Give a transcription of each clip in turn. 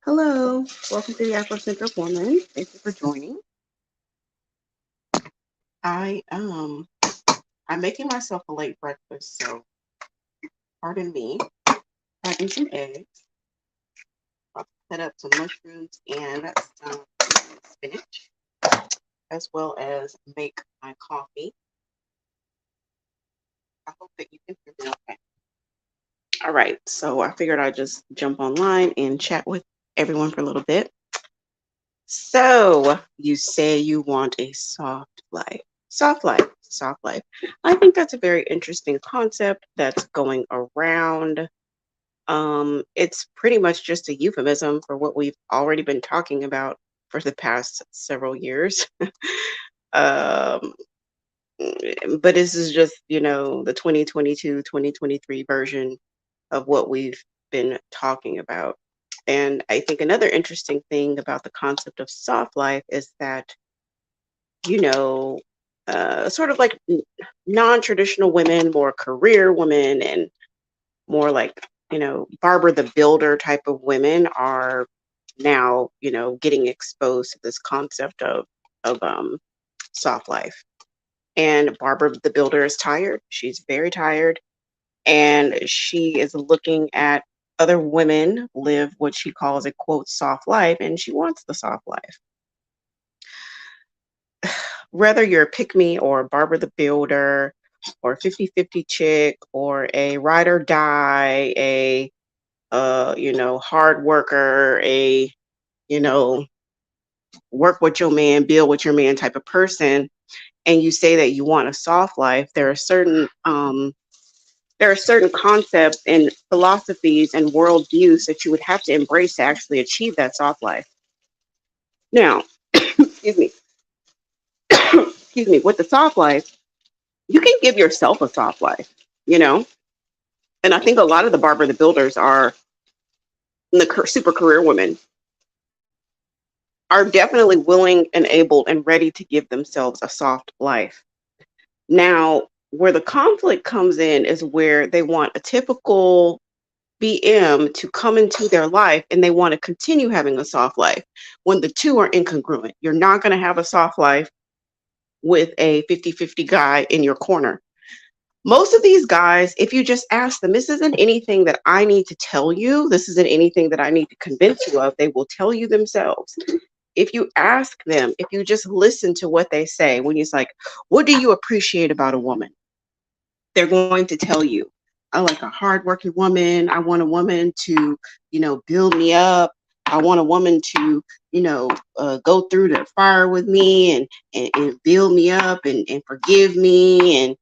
Hello, welcome to the Afrocentric Woman. Thank you for joining. I I'm making myself a late breakfast, so pardon me. Having some eggs, I'll cut up some mushrooms and some spinach, as well as make my coffee. I hope that you can hear me okay. All right, so I figured I'd just jump online and chat with everyone for a little bit. So you say you want a soft life. Soft life, soft life. I think that's a very interesting concept that's going around. It's pretty much just a euphemism for what we've already been talking about for the past several years. um, but this is just, the 2022, 2023 version of what we've been talking about. And I think another interesting thing about the concept of soft life is that, you know, sort of like non-traditional women, more career women, and more like, Barbara the Builder type of women are now, getting exposed to this concept of soft life. And Barbara the Builder is tired. She's very tired, and she is looking at other women live what she calls a quote soft life, and she wants the soft life. Whether you're a pick me or Barbara the Builder or 50-50 chick or a ride or die, a hard worker, a you know, work with your man, build with your man type of person, and you say that you want a soft life, there are certain concepts and philosophies and worldviews that you would have to embrace to actually achieve that soft life. Now, excuse me, excuse me, with the soft life, you can give yourself a soft life, you know? And I think a lot of the Barbara the Builders are the super career women are definitely willing and able and ready to give themselves a soft life. Now, where the conflict comes in is where they want a typical BM to come into their life and they want to continue having a soft life when the two are incongruent. You're not going to have a soft life with a 50-50 guy in your corner. Most of these guys, if you just ask them, this isn't anything that I need to tell you, this isn't anything that I need to convince you of, they will tell you themselves. If you ask them, if you just listen to what they say, when it's like, what do you appreciate about a woman? They're going to tell you, I like a hardworking woman. I want a woman to, build me up. I want a woman to, go through the fire with me and build me up and forgive me and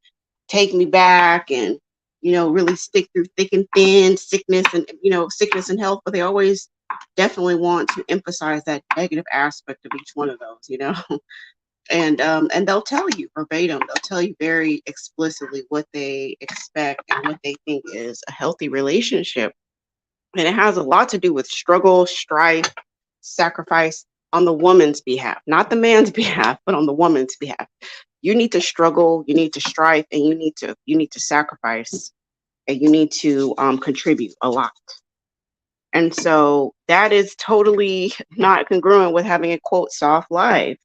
take me back and, really stick through thick and thin, sickness and health. But they always definitely want to emphasize that negative aspect of each one of those. And they'll tell you verbatim, they'll tell you very explicitly what they expect and what they think is a healthy relationship. And it has a lot to do with struggle, strife, sacrifice on the woman's behalf, not the man's behalf, but on the woman's behalf. You need to struggle, you need to strive, and you need to sacrifice, and you need to contribute a lot. And so that is totally not congruent with having a quote soft life.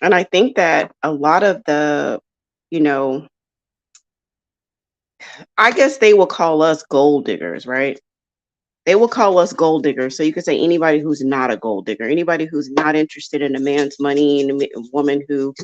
And I think that a lot of you know, I guess they will call us gold diggers, right? They will call us gold diggers. So you could say anybody who's not a gold digger, anybody who's not interested in a man's money, and a woman who,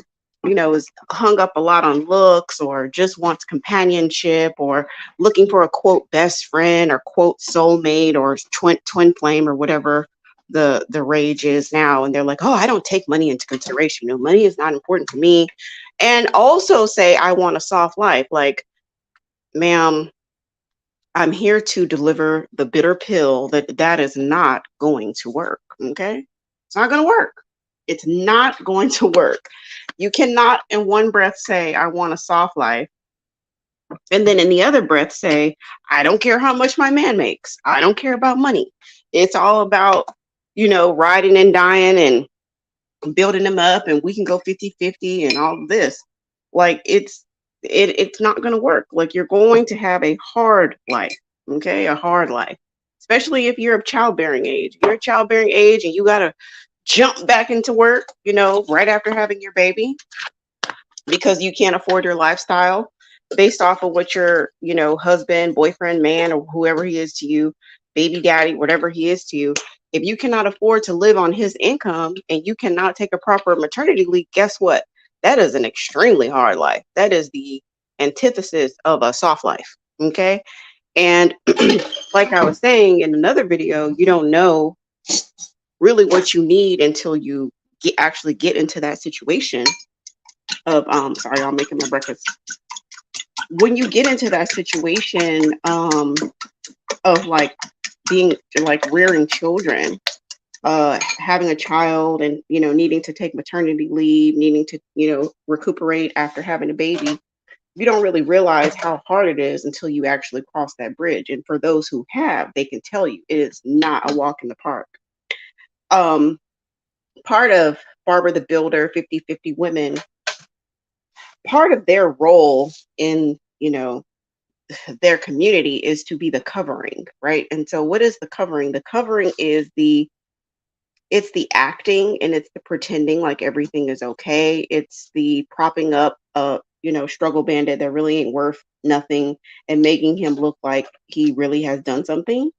is hung up a lot on looks or just wants companionship or looking for a quote best friend or quote soulmate or twin flame or whatever the rage is now. And they're like, oh, I don't take money into consideration. No, money is not important to me. And also say, I want a soft life. Like, ma'am, I'm here to deliver the bitter pill that is not going to work. Okay. It's not going to work. It's not going to work. You cannot in one breath say, I want a soft life. And then in the other breath say, I don't care how much my man makes. I don't care about money. It's all about, riding and dying and building them up and we can go 50-50 and all of this. Like it's not going to work. Like you're going to have a hard life. Okay. A hard life. especially if you're of childbearing age. You're of childbearing age and you got to jump back into work, right after having your baby because you can't afford your lifestyle based off of what your, husband, boyfriend, man, or whoever he is to you, baby daddy, whatever he is to you. If you cannot afford to live on his income and you cannot take a proper maternity leave, guess what? That is an extremely hard life. That is the antithesis of a soft life. Okay. And like I was saying in another video, you don't know really what you need until you actually get into that situation of sorry, I'm making my breakfast. When you get into that situation of like being like rearing children, having a child and needing to take maternity leave, needing to recuperate after having a baby, you don't really realize how hard it is until you actually cross that bridge. And for those who have, they can tell you it is not a walk in the park. Part of Barbara the Builder, 50/50 Women, part of their role in their community is to be the covering, right? And so what is the covering? The covering is it's the acting and it's the pretending like everything is okay. It's the propping up a struggle bandit that really ain't worth nothing and making him look like he really has done something,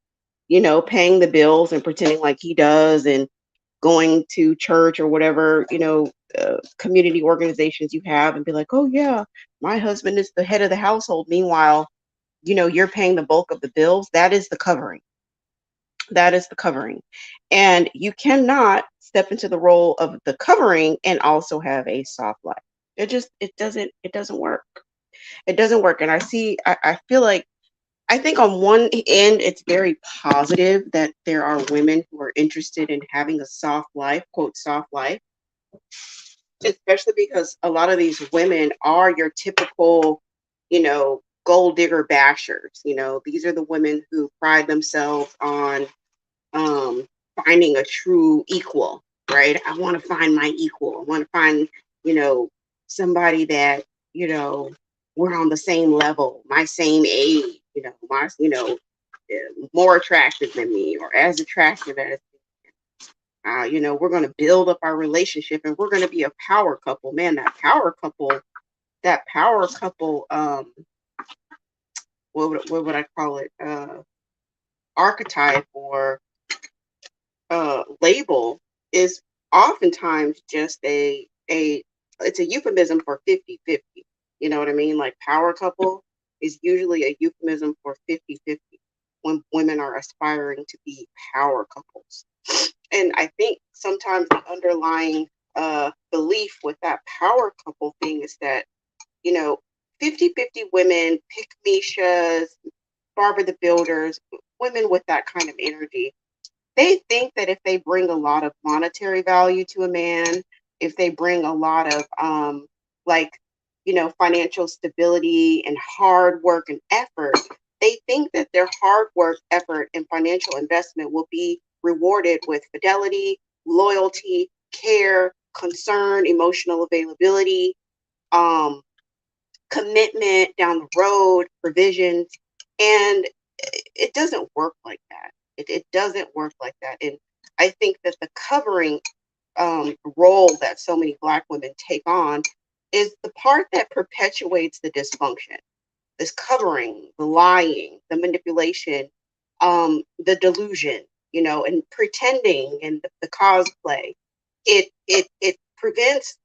paying the bills and pretending like he does, and going to church or whatever, community organizations you have, and be like, oh yeah, my husband is the head of the household. Meanwhile, you're paying the bulk of the bills. That is the covering. That is the covering. And you cannot step into the role of the covering and also have a soft life. It doesn't work. It doesn't work. And I feel like, I think on one end, it's very positive that there are women who are interested in having a soft life, quote, soft life, especially because a lot of these women are your typical, gold digger bashers. These are the women who pride themselves on um, finding a true equal, right? I want to find my equal. I want to find, somebody that, we're on the same level, my same age, more attractive than me or as attractive as we're going to build up our relationship and we're going to be a power couple. Man, that power couple, what would I call it? Archetype or label is oftentimes just it's a euphemism for 50/50. You know what I mean? Like power couple is usually a euphemism for 50/50 when women are aspiring to be power couples. And I think sometimes the underlying belief with that power couple thing is that, 50/50 women, pick Mishas, Barbara the Builders, women with that kind of energy, they think that if they bring a lot of monetary value to a man, if they bring a lot of like financial stability and hard work and effort, they think that their hard work, effort, and financial investment will be rewarded with fidelity, loyalty, care, concern, emotional availability, um, commitment down the road, provisions. And it doesn't work like that. It doesn't work like that. And I think that the covering role that so many Black women take on is the part that perpetuates the dysfunction. This covering, the lying, the manipulation, the delusion, and pretending and the cosplay. It prevents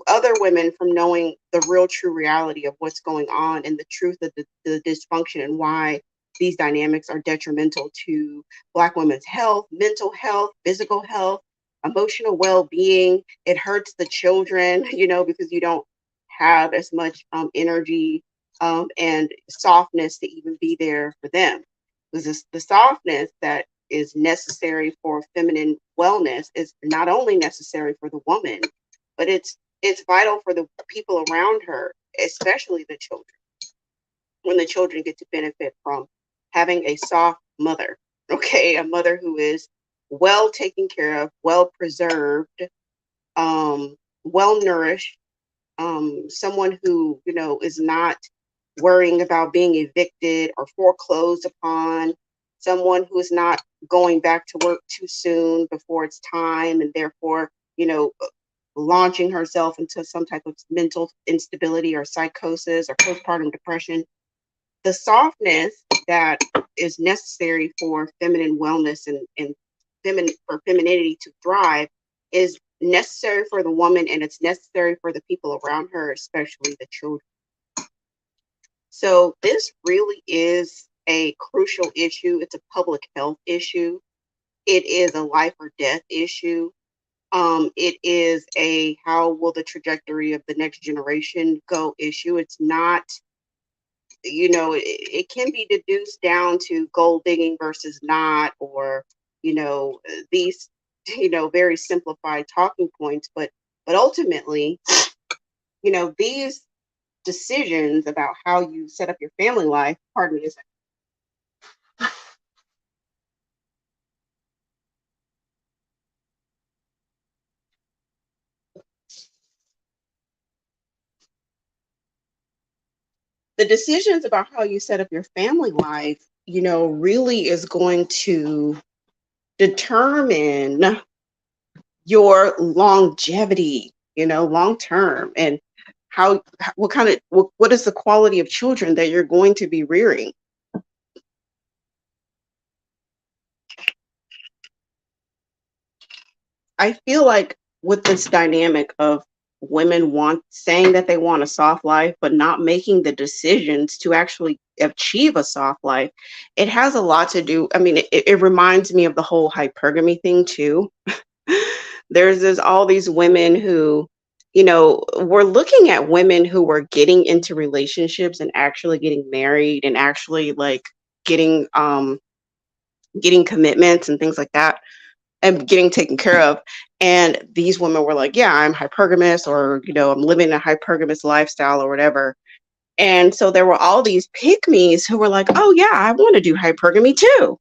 other women from knowing the real true reality of what's going on and the truth of the dysfunction and why these dynamics are detrimental to Black women's health, mental health, physical health, emotional well-being. It hurts the children, because you don't have as much energy and softness to even be there for them. Because the softness that is necessary for feminine wellness is not only necessary for the woman, but it's vital for the people around her, especially the children, when the children get to benefit from having a soft mother, okay? A mother who is well taken care of, well preserved, well nourished, someone who, is not worrying about being evicted or foreclosed upon, someone who is not going back to work too soon before it's time, and therefore, launching herself into some type of mental instability or psychosis or postpartum depression. The softness that is necessary for feminine wellness and for femininity to thrive is necessary for the woman, and it's necessary for the people around her, especially the children. So this really is a crucial issue. It's a public health issue. It is a life or death issue. It is a how will the trajectory of the next generation go issue. It's not, it can be deduced down to gold digging versus not, or, these, very simplified talking points. But ultimately, these decisions about how you set up your family life, pardon me a second. The decisions about how you set up your family life, really is going to determine your longevity, long term, and what is the quality of children that you're going to be rearing. I feel like with this dynamic of women saying that they want a soft life, but not making the decisions to actually achieve a soft life, it has a lot to do. I mean, it reminds me of the whole hypergamy thing too. There's all these women who, we're looking at women who were getting into relationships and actually getting married and actually like getting commitments and things like that and getting taken care of. And these women were like, yeah, I'm hypergamous, or, I'm living a hypergamous lifestyle or whatever. And so there were all these pick-me's who were like, oh yeah, I want to do hypergamy too.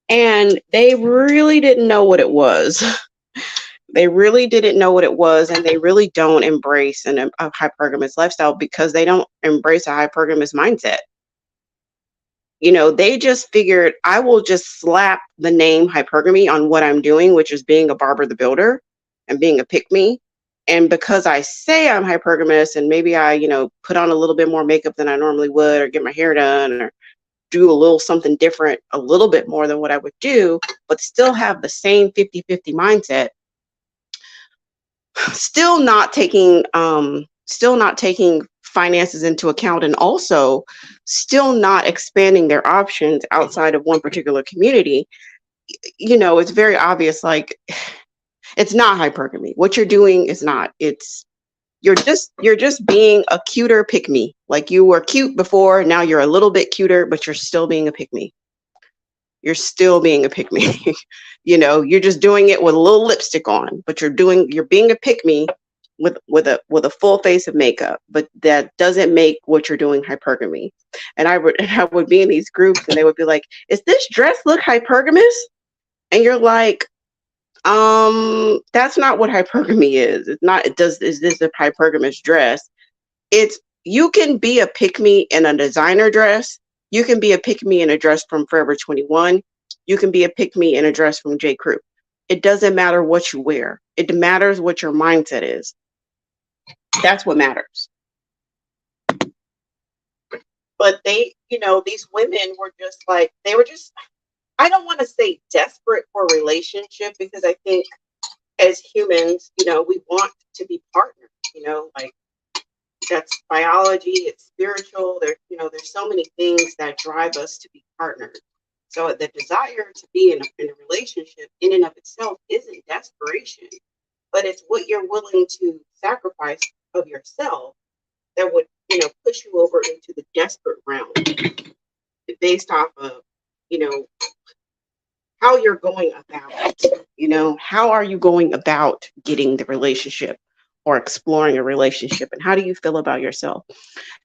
And they really didn't know what it was. They really didn't know what it was, and they really don't embrace a hypergamous lifestyle because they don't embrace a hypergamous mindset. They just figured I will just slap the name hypergamy on what I'm doing, which is being a barber the builder and being a pick-me. And because I say I'm hypergamous and maybe I, put on a little bit more makeup than I normally would, or get my hair done, or do a little something different, a little bit more than what I would do, but still have the same 50-50 mindset, still not taking finances into account, and also still not expanding their options outside of one particular community. It's very obvious, like, it's not hypergamy. What you're doing is not. You're just being a cuter pick-me. Like, you were cute before, now you're a little bit cuter, but you're still being a pick-me. You're still being a pick-me. You're just doing it with a little lipstick on, but you're being a pick-me with a full face of makeup. But that doesn't make what you're doing hypergamy. And I would be in these groups, and they would be like, "Is this dress look hypergamous?" And you're like, that's not what hypergamy is. It's not. Is this a hypergamous dress? You can be a pick-me in a designer dress. You can be a pick-me in a dress from Forever 21. You can be a pick-me in a dress from J. Crew. It doesn't matter what you wear. It matters what your mindset is. That's what matters. But these women were just like, I don't want to say desperate for a relationship, because I think as humans, we want to be partners, like, that's biology, it's spiritual. There's so many things that drive us to be partners. So the desire to be in a relationship in and of itself isn't desperation, but it's what you're willing to sacrifice of yourself that would, push you over into the desperate realm, based off of, how you're going about, how are you going about getting the relationship or exploring a relationship, and how do you feel about yourself?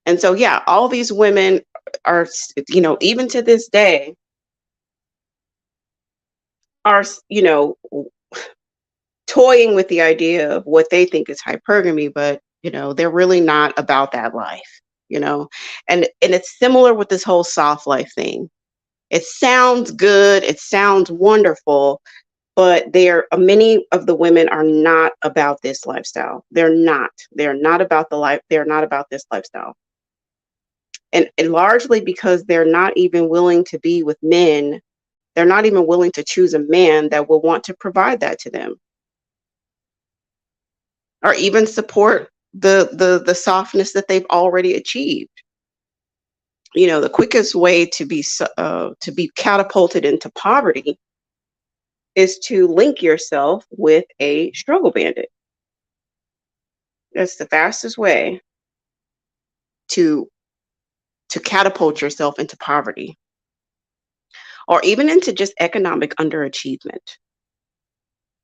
And so, yeah, all these women are, even to this day, are, toying with the idea of what they think is hypergamy, but, they're really not about that life, and it's similar with this whole soft life thing. It sounds good, it sounds wonderful, but many of the women are not about this lifestyle. They're not about the life. They're not about this lifestyle. And largely because they're not even willing to be with men. They're not even willing to choose a man that will want to provide that to them, or even support the softness that they've already achieved. The quickest way to be catapulted into poverty is to link yourself with a struggle bandit. That's the fastest way to catapult yourself into poverty, or even into just economic underachievement.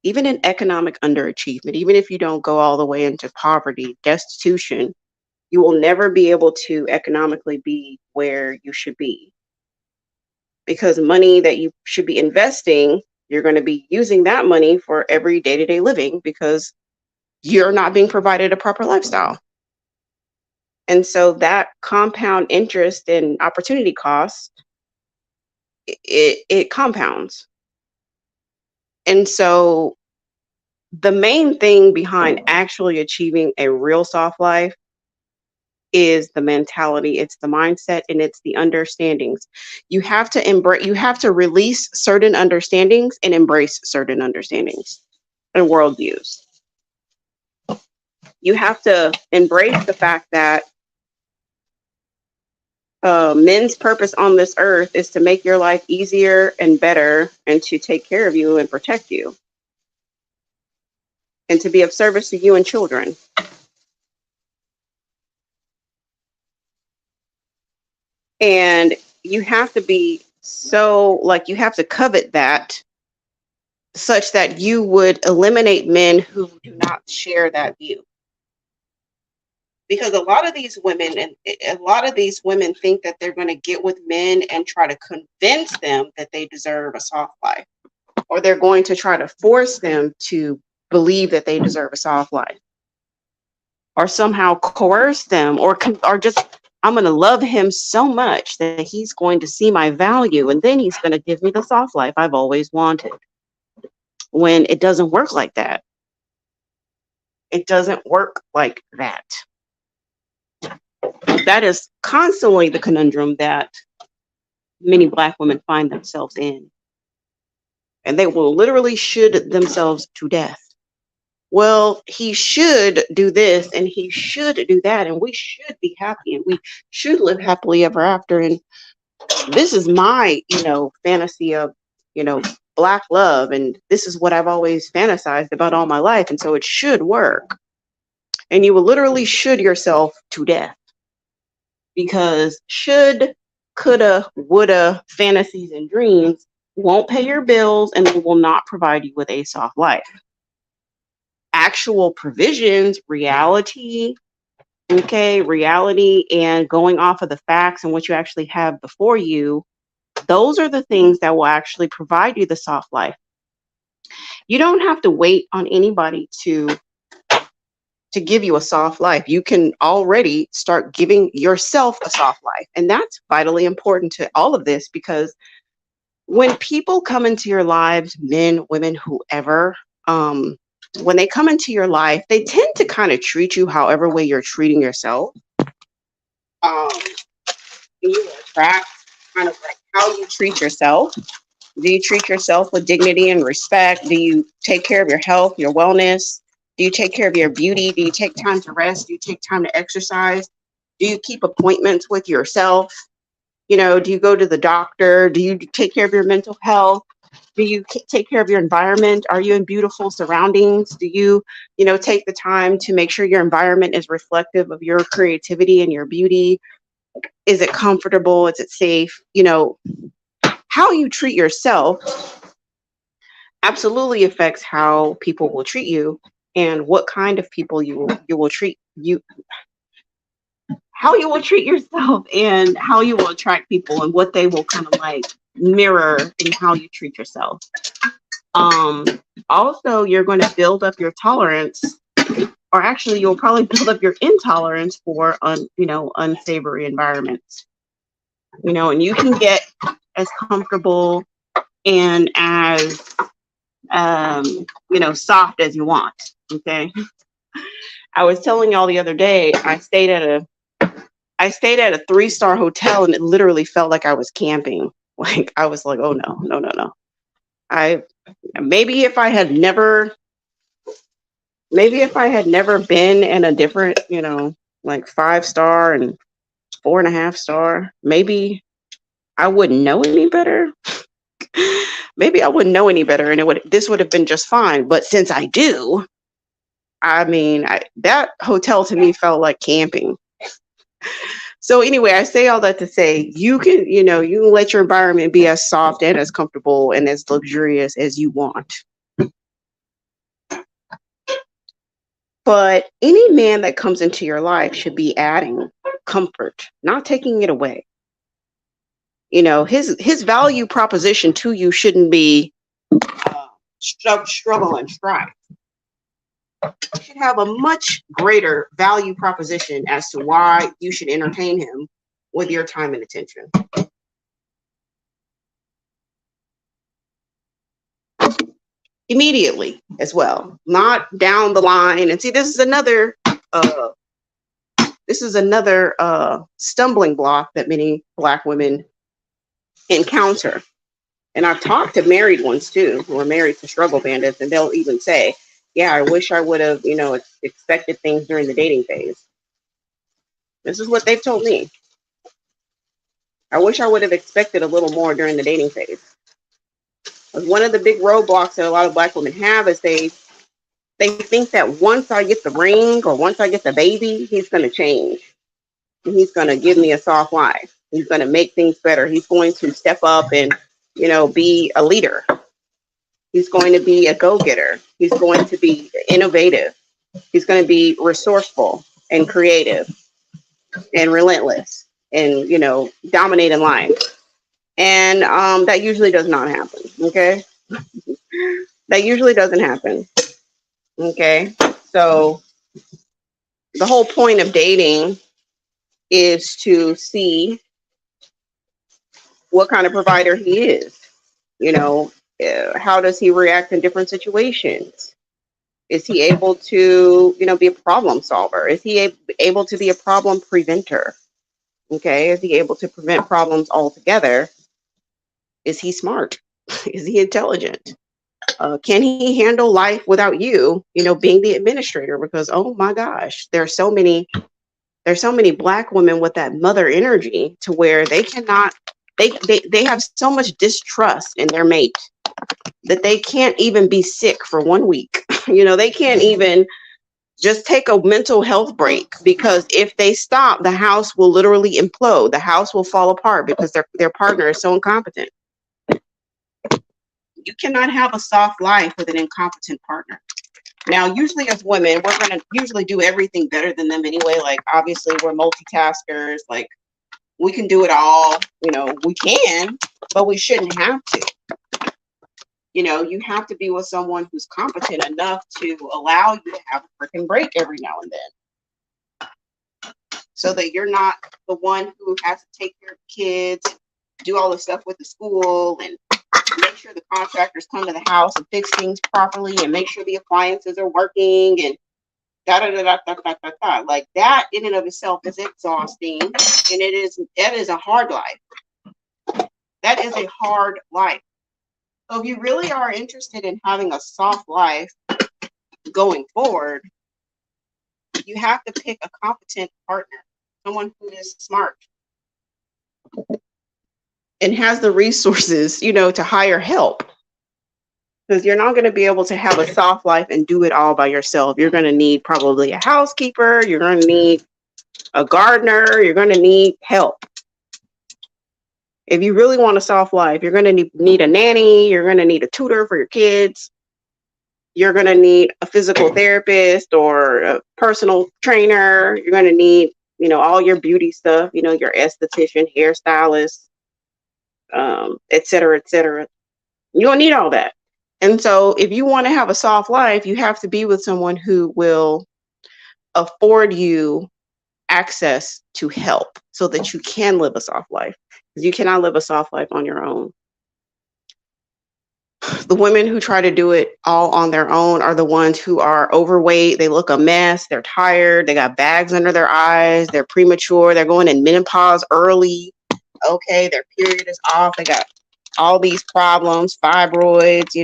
Even in economic underachievement, even if you don't go all the way into poverty, destitution, you will never be able to economically be where you should be, because money that you should be investing, you're going to be using that money for every day-to-day living because you're not being provided a proper lifestyle. And so that compound interest and opportunity cost, it compounds. And so the main thing behind actually achieving a real soft life is the mentality, it's the mindset, and it's the understandings. You have to release certain understandings and embrace certain understandings and worldviews. You have to embrace the fact that men's purpose on this earth is to make your life easier and better, and to take care of you and protect you, and to be of service to you and children. And you have to be you have to covet that, such that you would eliminate men who do not share that view. Because a lot of these women think that they're going to get with men and try to convince them that they deserve a soft life, or they're going to try to force them to believe that they deserve a soft life, or somehow coerce them, or just, I'm going to love him so much that he's going to see my value, and then he's going to give me the soft life I've always wanted. When it doesn't work like that. It doesn't work like that. That is constantly the conundrum that many Black women find themselves in. And they will literally should themselves to death. Well, he should do this and he should do that, and we should be happy and we should live happily ever after. And this is my, fantasy of, Black love, and this is what I've always fantasized about all my life, and so it should work. And you will literally should yourself to death, because should, coulda, woulda fantasies and dreams won't pay your bills, and they will not provide you with a soft life. Actual provisions, reality, and going off of the facts and what you actually have before you, those are the things that will actually provide you the soft life. You don't have to wait on anybody to give you a soft life. You can already start giving yourself a soft life. And that's vitally important to all of this, because when people come into your lives, men, women, whoever, when they come into your life, they tend to kind of treat you however way you're treating yourself. You attract kind of like how you treat yourself. Do you treat yourself with dignity and respect? Do you take care of your health, your wellness? Do you take care of your beauty? Do you take time to rest? Do you take time to exercise? Do you keep appointments with yourself? Do you go to the doctor? Do you take care of your mental health? Do you take care of your environment? Are you in beautiful surroundings? Do you, take the time to make sure your environment is reflective of your creativity and your beauty? Is it comfortable? Is it safe? How you treat yourself absolutely affects how people will treat you, and what kind of people you will treat you, how you will treat yourself, and how you will attract people, and what they will kind of like mirror in how you treat yourself. Also, you're going to build up your tolerance, or actually you'll probably build up your intolerance for unsavory environments. And you can get as comfortable and as soft as you want. Okay. I was telling y'all the other day, I stayed at a 3-star hotel and it literally felt like I was camping. Like I was like, oh no, no, no, no. I maybe if I had never been in a different, like 5-star and 4.5-star, maybe I wouldn't know any better. Maybe I wouldn't know any better and this would have been just fine. But since I do, I mean, that hotel to me felt like camping. So anyway, I say all that to say you can let your environment be as soft and as comfortable and as luxurious as you want. But any man that comes into your life should be adding comfort, not taking it away. His value proposition to you shouldn't be struggle and strife. You should have a much greater value proposition as to why you should entertain him with your time and attention. Immediately as well, not down the line. And see, this is another stumbling block that many Black women encounter. And I've talked to married ones too, who are married to struggle bandits, and they'll even say, yeah, I wish I would have, expected things during the dating phase. This is what they've told me. I wish I would have expected a little more during the dating phase. One of the big roadblocks that a lot of Black women have is they think that once I get the ring or once I get the baby, he's going to change. And he's going to give me a soft life. He's going to make things better. He's going to step up and, be a leader. He's going to be a go-getter. He's going to be innovative. He's going to be resourceful and creative and relentless and, dominate in life. And that usually does not happen. Okay. That usually doesn't happen. Okay. So the whole point of dating is to see what kind of provider he is. How does he react in different situations? Is he able to, be a problem solver? Is he able to be a problem preventer? Okay. Is he able to prevent problems altogether? Is he smart? Is he intelligent? Can he handle life without you, being the administrator? Because, oh my gosh, there's so many Black women with that mother energy to where they cannot, they have so much distrust in their mate that they can't even be sick for 1 week. They can't even just take a mental health break, because if they stop, the house will literally implode. The house will fall apart because their partner is so incompetent. You cannot have a soft life with an incompetent partner. Now, usually as women, we're going to usually do everything better than them anyway. Like, obviously, we're multitaskers. Like, we can do it all. We can, but we shouldn't have to. You have to be with someone who's competent enough to allow you to have a freaking break every now and then, so that you're not the one who has to take care of kids, do all the stuff with the school, and make sure the contractors come to the house and fix things properly, and make sure the appliances are working, and da da da da da da da da. Like, that in and of itself is exhausting, and that is a hard life. That is a hard life. So if you really are interested in having a soft life going forward, you have to pick a competent partner, someone who is smart and has the resources, to hire help. Because you're not going to be able to have a soft life and do it all by yourself. You're going to need probably a housekeeper. You're going to need a gardener. You're going to need help. If you really want a soft life, you're going to need a nanny. You're going to need a tutor for your kids. You're going to need a physical therapist or a personal trainer. You're going to need, all your beauty stuff, your esthetician, hairstylist, et cetera, et cetera. You don't need all that. And so if you want to have a soft life, you have to be with someone who will afford you access to help so that you can live a soft life. You cannot live a soft life on your own. The women who try to do it all on their own are the ones who are overweight. They look a mess. They're tired. They got bags under their eyes. They're premature. They're going in menopause early. Okay, their period is off. They got all these problems, fibroids,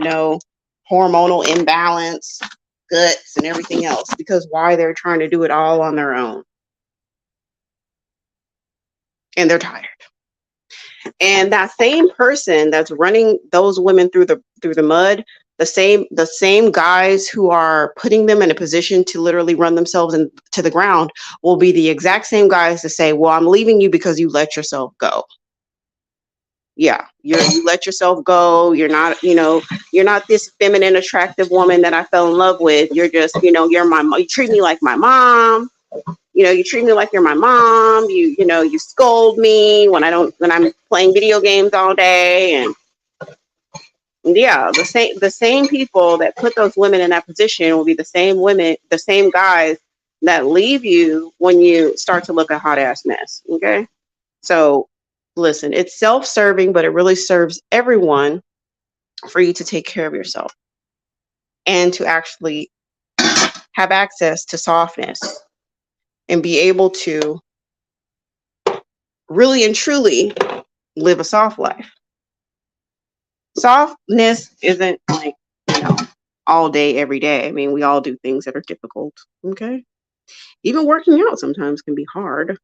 hormonal imbalance, guts, and everything else. Because why? They're trying to do it all on their own. And they're tired. And that same person that's running those women through the mud, the same guys who are putting them in a position to literally run themselves into the ground will be the exact same guys to say, well, I'm leaving you because you let yourself go. Yeah, you let yourself go. You're not this feminine, attractive woman that I fell in love with. You're just, you're my mom. You treat me like my mom. You treat me like you're my mom. You scold me when I'm playing video games all day. And yeah, the same people that put those women in that position will be the same guys that leave you when you start to look a hot ass mess. Okay. So listen, it's self-serving, but it really serves everyone for you to take care of yourself and to actually have access to softness and be able to really and truly live a soft life. Softness isn't like, all day, every day. I mean, we all do things that are difficult. Okay. Even working out sometimes can be hard.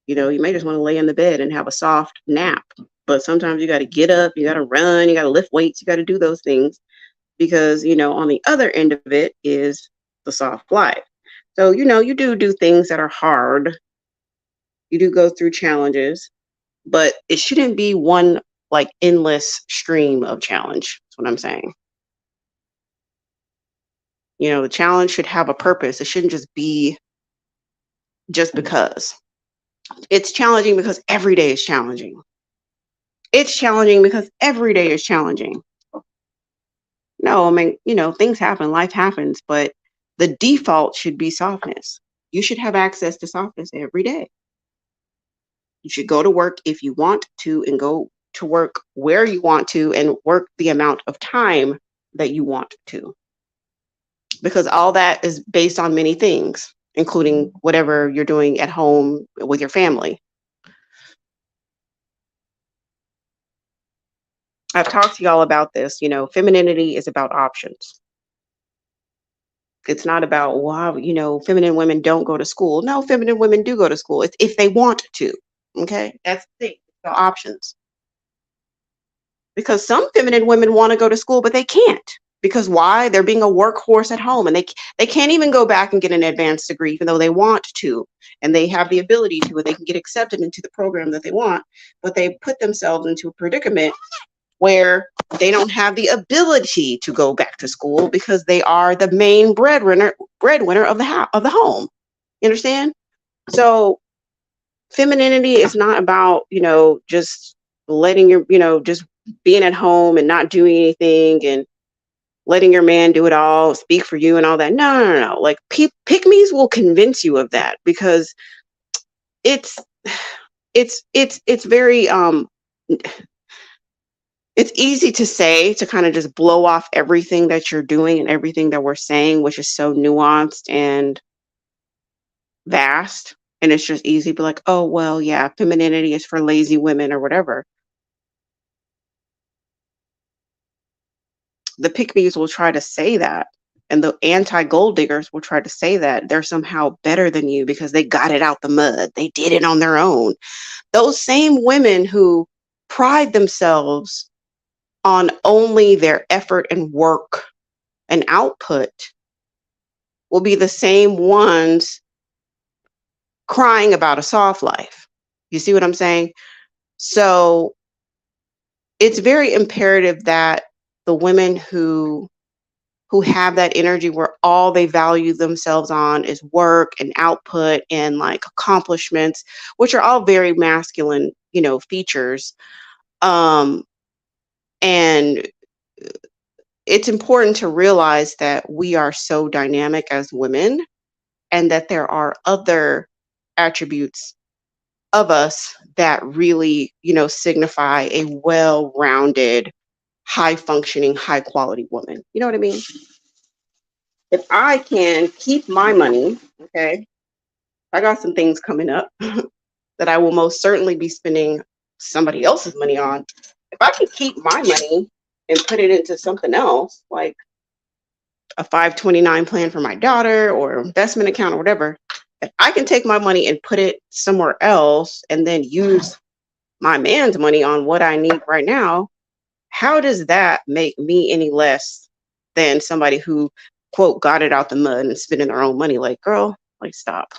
You may just want to lay in the bed and have a soft nap. But sometimes you got to get up, you got to run, you got to lift weights, you got to do those things because, on the other end of it is the soft life. So, you do things that are hard. You do go through challenges, but it shouldn't be one like endless stream of challenge. That's what I'm saying. The challenge should have a purpose. It shouldn't just be just because. It's challenging because every day is challenging. It's challenging because every day is challenging. No, I mean, things happen, life happens, but the default should be softness. You should have access to softness every day. You should go to work if you want to and go to work where you want to and work the amount of time that you want to. Because all that is based on many things, including whatever you're doing at home with your family. I've talked to y'all about this. Femininity is about options. It's not about, wow, feminine women don't go to school. No, feminine women do go to school. It's if they want to. Okay, that's the thing. It's about options. Because some feminine women want to go to school, but they can't. Because why? They're being a workhorse at home, and they can't even go back and get an advanced degree, even though they want to, and they have the ability to, and they can get accepted into the program that they want. But they put themselves into a predicament where they don't have the ability to go back to school because they are the main breadwinner of the home. You understand? So femininity is not about, just letting your, just being at home and not doing anything and letting your man do it all, speak for you and all that. No. Like pick-me's will convince you of that because it's very it's easy to say, to kind of just blow off everything that you're doing and everything that we're saying, which is so nuanced and vast. And it's just easy to be like, oh, well, yeah, femininity is for lazy women or whatever. The pick-me's will try to say that. And the anti-gold diggers will try to say that they're somehow better than you because they got it out the mud. They did it on their own. Those same women who pride themselves on only their effort and work and output will be the same ones crying about a soft life. You see what I'm saying? So it's very imperative that the women who have that energy where all they value themselves on is work and output and like accomplishments, which are all very masculine, features. And it's important to realize that we are so dynamic as women and that there are other attributes of us that really, signify a well-rounded, high-functioning, high-quality woman. You know what I mean? If I can keep my money, okay, I got some things coming up that I will most certainly be spending somebody else's money on. If I can keep my money and put it into something else, like a 529 plan for my daughter or investment account or whatever, if I can take my money and put it somewhere else and then use my man's money on what I need right now, how does that make me any less than somebody who, quote, got it out the mud and spending their own money? Like, girl, like, stop.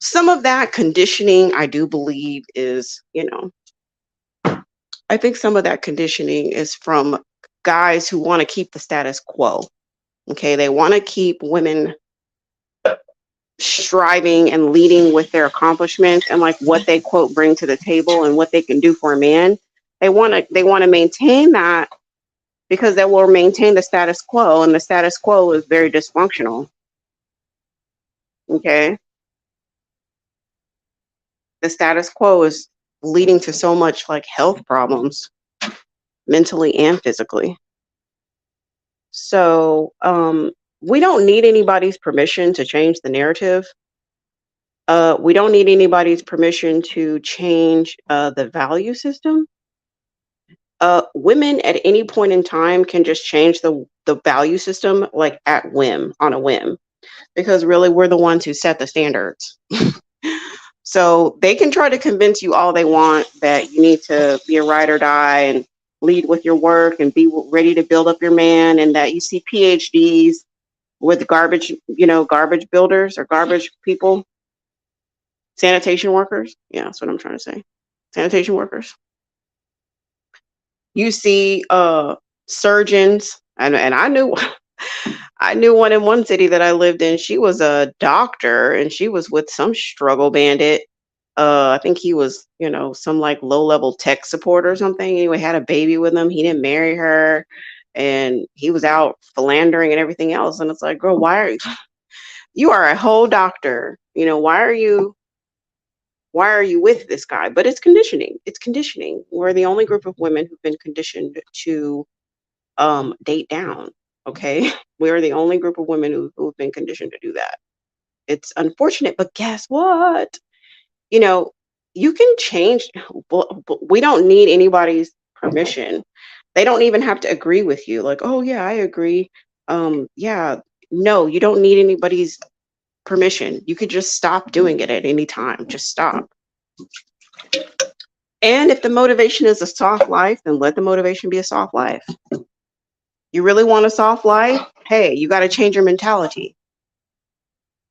Some of that conditioning, I do believe, is, I think some of that conditioning is from guys who want to keep the status quo. Okay, they want to keep women striving and leading with their accomplishments and like what they, quote, bring to the table and what they can do for a man. They want to maintain that because that will maintain the status quo, and the status quo is very dysfunctional. Okay, the status quo is leading to so much like health problems, mentally and physically. So we don't need anybody's permission to change the narrative. We don't need anybody's permission to change the value system. Women at any point in time can just change the value system like at whim, on a whim, because really we're the ones who set the standards. So they can try to convince you all they want that you need to be a ride or die and lead with your work and be ready to build up your man, and that you see PhDs with garbage, garbage builders or garbage people, sanitation workers. Yeah, that's what I'm trying to say. Sanitation workers. You see surgeons, and I knew I knew one in one city that I lived in. She was a doctor and she was with some struggle bandit. I think he was, some like low level tech support or something. Anyway, had a baby with him. He didn't marry her, and he was out philandering and everything else. And it's like, girl, why are you are a whole doctor? Why are you with this guy? But it's conditioning. It's conditioning. We're the only group of women who've been conditioned to date down. Okay, we're the only group of women who've been conditioned to do that. It's unfortunate, but guess what? You can change. We don't need anybody's permission. They don't even have to agree with you. Like, oh yeah, I agree. Yeah, no, you don't need anybody's permission. You could just stop doing it at any time. Just stop. And if the motivation is a soft life, then let the motivation be a soft life. You really want a soft life? Hey, you got to change your mentality.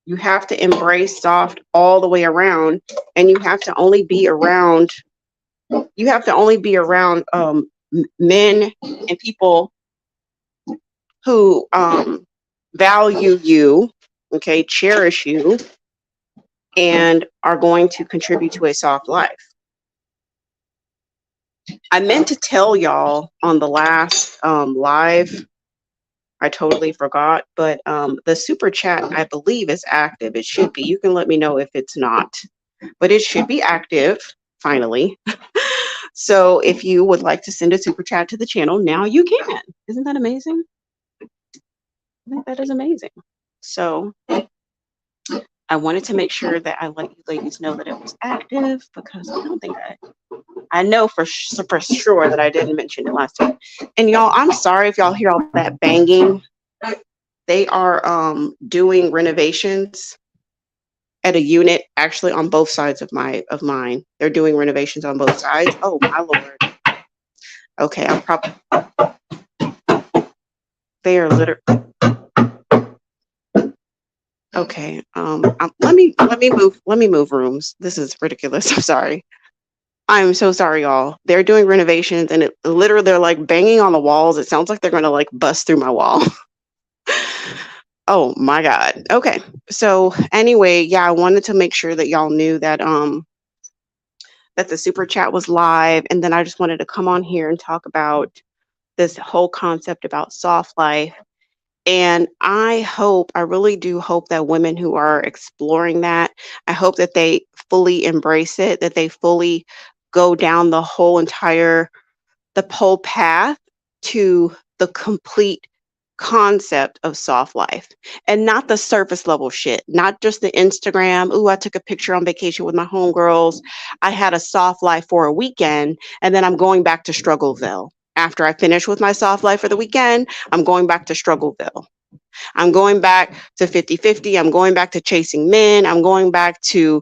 You have to embrace soft all the way around, and you have to only be around men and people who value you, okay, cherish you, and are going to contribute to a soft life. I meant to tell y'all on the last live, I totally forgot, but the super chat, I believe, is active. It should be. You can let me know if it's not, but it should be active finally. So if you would like to send a super chat to the channel, now you can. Isn't that amazing? I think that is amazing. So I wanted to make sure that I let you ladies know that it was active, because I don't think I know for sure that I didn't mention it last time. And y'all, I'm sorry if y'all hear all that banging. They are doing renovations at a unit, actually on both sides of mine. They're doing renovations on both sides. Oh my Lord. Okay, I'm probably, they are literally, okay. Let me move rooms. This is ridiculous. I'm sorry. I'm so sorry, y'all. They're doing renovations, and they're like banging on the walls. It sounds like they're gonna like bust through my wall. Oh my God. Okay. So anyway, yeah, I wanted to make sure that y'all knew that that the super chat was live, and then I just wanted to come on here and talk about this whole concept about soft life. And I really do hope that women who are exploring that, I hope that they fully embrace it, that they fully go down the whole path to the complete concept of soft life and not the surface level shit, not just the Instagram. Ooh, I took a picture on vacation with my homegirls. I had a soft life for a weekend, and then I'm going back to Struggleville. After I finish with my soft life for the weekend, I'm going back to Struggleville. I'm going back to 50-50. I'm going back to chasing men. I'm going back to,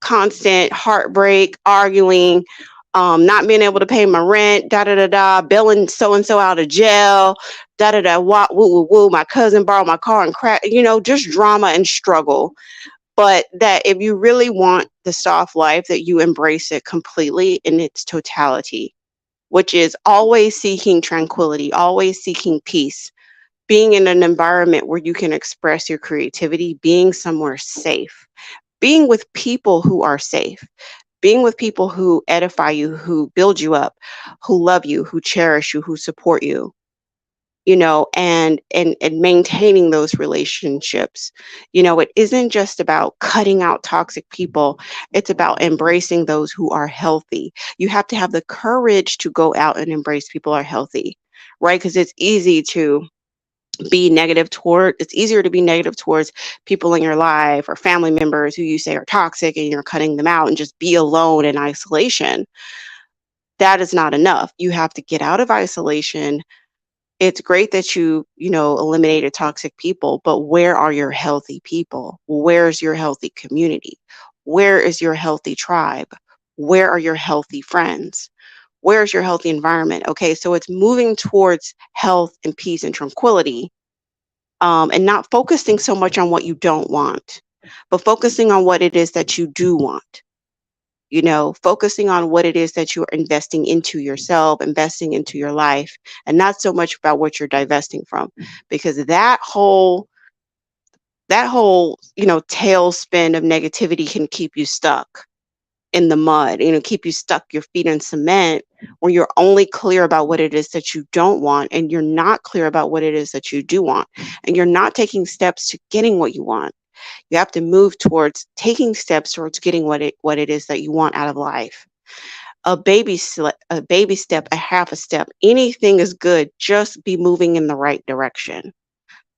constant heartbreak, arguing, not being able to pay my rent, da da da da, bailing so and so out of jail, da da da, woo woo woo. My cousin borrowed my car and crack, just drama and struggle. But that if you really want the soft life, that you embrace it completely in its totality, which is always seeking tranquility, always seeking peace, being in an environment where you can express your creativity, being somewhere safe, being with people who are safe, being with people who edify you, who build you up, who love you, who cherish you, who support you, and maintaining those relationships. It isn't just about cutting out toxic people. It's about embracing those who are healthy. You have to have the courage to go out and embrace people who are healthy, right? Because it's easier to be negative towards people in your life or family members who you say are toxic, and you're cutting them out and just be alone in isolation. That is not enough. You have to get out of isolation. It's great that you eliminated toxic people, but where are your healthy people? Where's your healthy community? Where is your healthy tribe? Where are your healthy friends? Where's your healthy environment? Okay, so it's moving towards health and peace and tranquility, and not focusing so much on what you don't want, but focusing on what it is that you do want. Focusing on what it is that you're investing into yourself, investing into your life, and not so much about what you're divesting from, because that whole tailspin of negativity can keep you stuck in the mud, keep you stuck your feet in cement, when you're only clear about what it is that you don't want, and you're not clear about what it is that you do want, and you're not taking steps to getting what you want. You have to move towards taking steps towards getting what it is that you want out of life. A baby step, a half a step, anything is good. Just be moving in the right direction.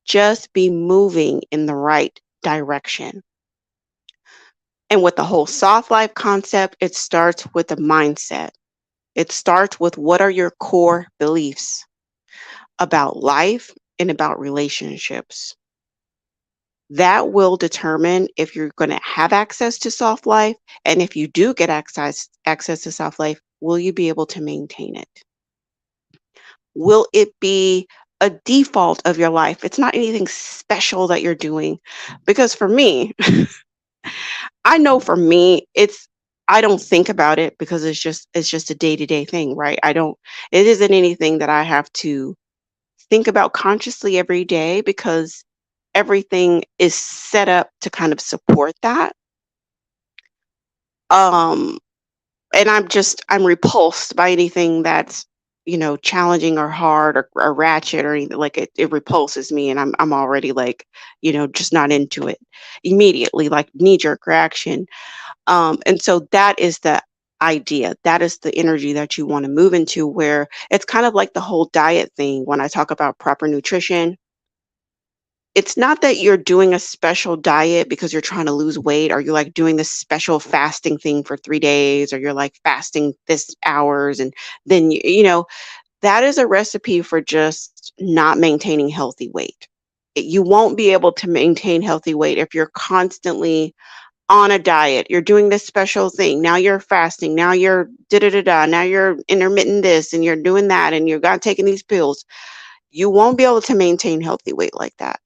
Just be moving in the right direction. And with the whole soft life concept, it starts with a mindset. It starts with, what are your core beliefs about life and about relationships? That will determine if you're going to have access to soft life. And if you do get access to soft life, will you be able to maintain it? Will it be a default of your life? It's not anything special that you're doing. Because for me, I know for me, I don't think about it, because it's just a day-to-day thing, right? It isn't anything that I have to think about consciously every day, because everything is set up to kind of support that. Um, and I'm repulsed by anything that's, challenging or hard or ratchet or anything. Like, it repulses me, and I'm already like, just not into it immediately, like knee-jerk reaction. And so that is the idea. That is the energy that you want to move into, where it's kind of like the whole diet thing. When I talk about proper nutrition, it's not that you're doing a special diet because you're trying to lose weight, or you're like doing this special fasting thing for 3 days, or you're like fasting this hours, and then that is a recipe for just not maintaining healthy weight. You won't be able to maintain healthy weight if you're constantly on a diet. You're doing this special thing. Now you're fasting. Now you're da da da da. Now you're intermittent this, and you're doing that, and you're not taking these pills. You won't be able to maintain healthy weight like that.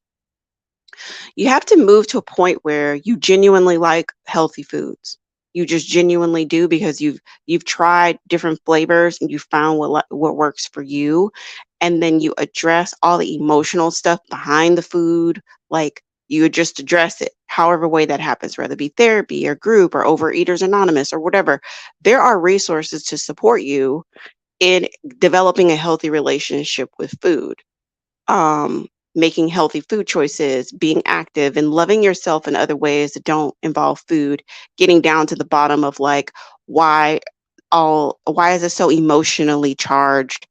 You have to move to a point where you genuinely like healthy foods. You just genuinely do, because you've tried different flavors, and you found what works for you, and then you address all the emotional stuff behind the food. Like, you would just address it however way that happens, whether it be therapy or group or Overeaters Anonymous or whatever. There are resources to support you in developing a healthy relationship with food. making healthy food choices, being active, and loving yourself in other ways that don't involve food, getting down to the bottom of like why why is it so emotionally charged?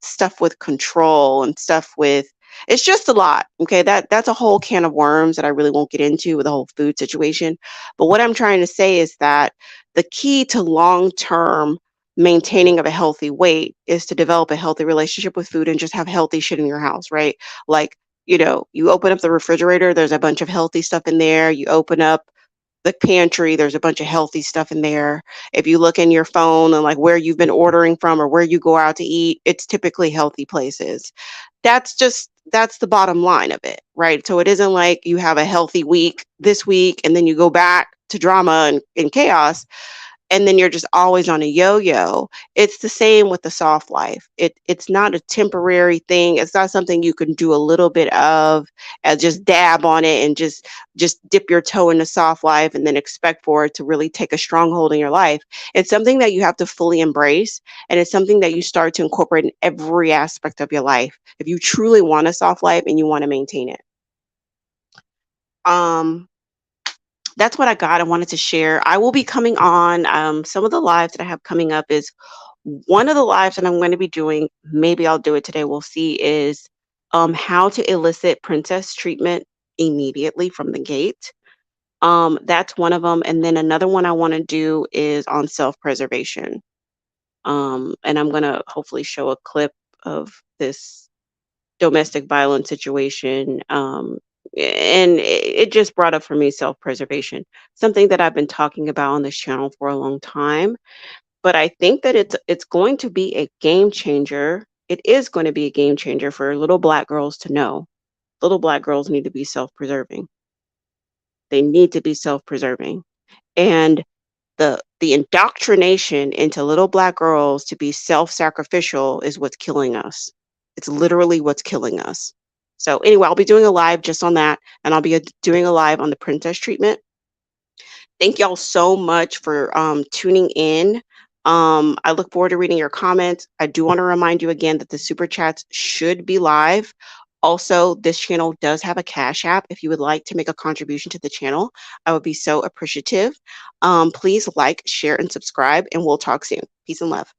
Stuff with control and stuff with it's just a lot. Okay, that's a whole can of worms that I really won't get into with the whole food situation. But what I'm trying to say is that the key to long-term maintaining of a healthy weight is to develop a healthy relationship with food and just have healthy shit in your house, right? Like, you open up the refrigerator, there's a bunch of healthy stuff in there. You open up the pantry, there's a bunch of healthy stuff in there. If you look in your phone and like where you've been ordering from or where you go out to eat, it's typically healthy places. That's the bottom line of it, right? So it isn't like you have a healthy week this week and then you go back to drama and chaos and then you're just always on a yo-yo. It's the same with the soft life. It's not a temporary thing. It's not something you can do a little bit of and just dab on it and just dip your toe in the soft life and then expect for it to really take a stronghold in your life. It's something that you have to fully embrace, and it's something that you start to incorporate in every aspect of your life if you truly want a soft life and you want to maintain it. Um that's what I got. I wanted to share. I will be coming on. Some of the lives that I have coming up is one of the lives that I'm going to be doing. Maybe I'll do it today. We'll see. Is how to elicit princess treatment immediately from the gate. That's one of them. And then another one I want to do is on self preservation. And I'm going to hopefully show a clip of this domestic violence situation. And it just brought up for me self-preservation, something that I've been talking about on this channel for a long time. But I think that it's going to be a game changer. It is going to be a game changer for little Black girls to know. Little Black girls need to be self-preserving. They need to be self-preserving. And the indoctrination into little Black girls to be self-sacrificial is what's killing us. It's literally what's killing us. So anyway, I'll be doing a live just on that, and I'll be doing a live on the princess treatment. Thank y'all so much for tuning in. I look forward to reading your comments. I do want to remind you again that the super chats should be live. Also, this channel does have a Cash App. If you would like to make a contribution to the channel, I would be so appreciative. Please like, share, and subscribe, and we'll talk soon. Peace and love.